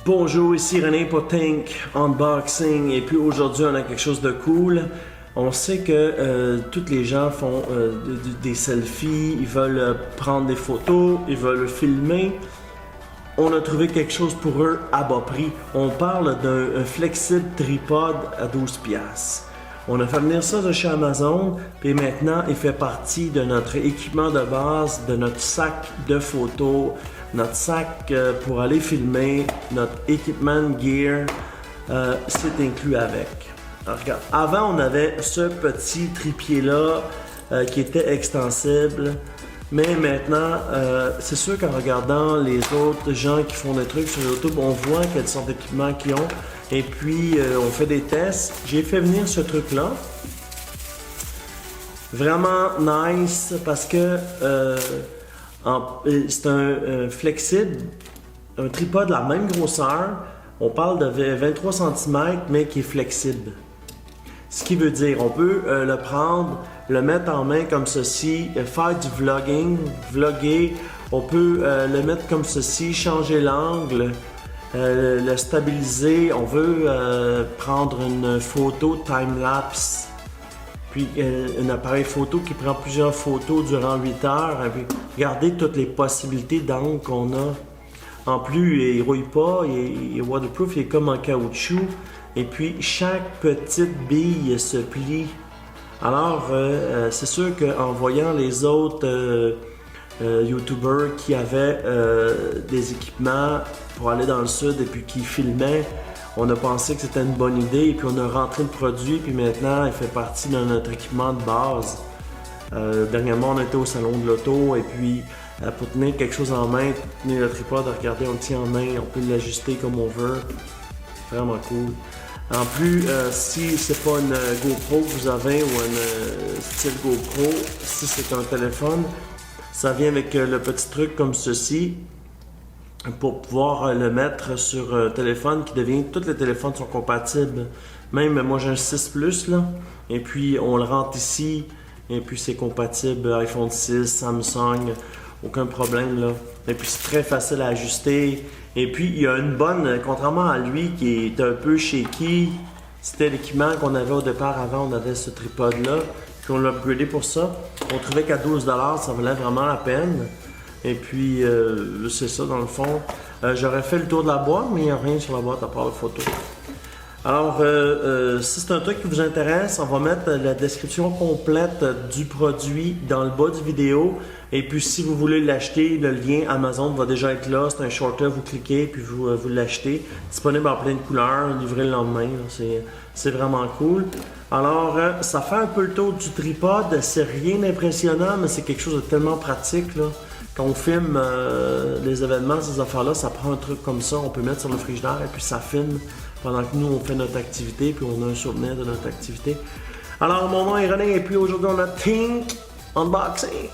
Bonjour, ici René pour Think Unboxing et puis aujourd'hui on a quelque chose de cool. On sait que tous les gens font des selfies, ils veulent prendre des photos, ils veulent filmer. On a trouvé quelque chose pour eux à bas prix. On parle d'un flexible tripod à 12$. On a fait venir ça de chez Amazon, puis maintenant il fait partie de notre équipement de base, de notre sac de photos, notre sac pour aller filmer, notre équipement gear, c'est inclus avec. Alors, regarde, avant on avait ce petit trépied-là qui était extensible, mais maintenant c'est sûr qu'en regardant les autres gens qui font des trucs sur YouTube, on voit quels sont les équipements qu'ils ont. Et puis, on fait des tests. J'ai fait venir ce truc-là. Vraiment nice parce que c'est un flexible, un tripod de la même grosseur. On parle de 23 cm, mais qui est flexible. Ce qui veut dire, on peut le prendre, le mettre en main comme ceci, faire du vlogger. On peut le mettre comme ceci, changer l'angle. Le stabiliser, on veut prendre une photo time-lapse, puis un appareil photo qui prend plusieurs photos durant 8 heures, et puis regardez toutes les possibilités d'angle qu'on a. En plus, il ne rouille pas, il est waterproof, il est comme en caoutchouc, et puis chaque petite bille se plie. Alors, c'est sûr qu'en voyant les autres YouTubers qui avaient des équipements pour aller dans le sud et puis qui filmaient, on a pensé que c'était une bonne idée et puis on a rentré le produit puis maintenant il fait partie de notre équipement de base. Dernièrement on était au salon de l'auto et puis pour tenir quelque chose en main, tenir le tripod, regardez on le tient en main, on peut l'ajuster comme on veut, vraiment cool. En plus, si c'est pas une GoPro que vous avez ou un style GoPro, si c'est un téléphone, ça vient avec le petit truc comme ceci pour pouvoir le mettre sur un téléphone qui devient... Tous les téléphones sont compatibles. Même moi j'ai un 6 Plus là. Et puis on le rentre ici. Et puis c'est compatible iPhone 6, Samsung. Aucun problème là. Et puis c'est très facile à ajuster. Et puis il y a une bonne... Contrairement à lui qui est un peu shaky. C'était l'équipement qu'on avait au départ avant. On avait ce tripod là. Puis on l'a upgradé pour ça. On trouvait qu'à 12$, ça valait vraiment la peine. Et puis, c'est ça dans le fond. J'aurais fait le tour de la boîte, mais il n'y a rien sur la boîte à part la photo. Alors, si c'est un truc qui vous intéresse, on va mettre la description complète du produit dans le bas du vidéo. Et puis, si vous voulez l'acheter, le lien Amazon va déjà être là. C'est un shorter, vous cliquez, puis vous l'achetez. Disponible en plein de couleurs, livré le lendemain. C'est vraiment cool. Alors, ça fait un peu le tour du tripod. C'est rien d'impressionnant, mais c'est quelque chose de tellement pratique, là. Quand on filme les événements, ces affaires-là, ça prend un truc comme ça, on peut mettre sur le frigidaire et puis ça filme pendant que nous, on fait notre activité, puis on a un souvenir de notre activité. Alors, mon nom est René et puis aujourd'hui, on a Think Unboxing.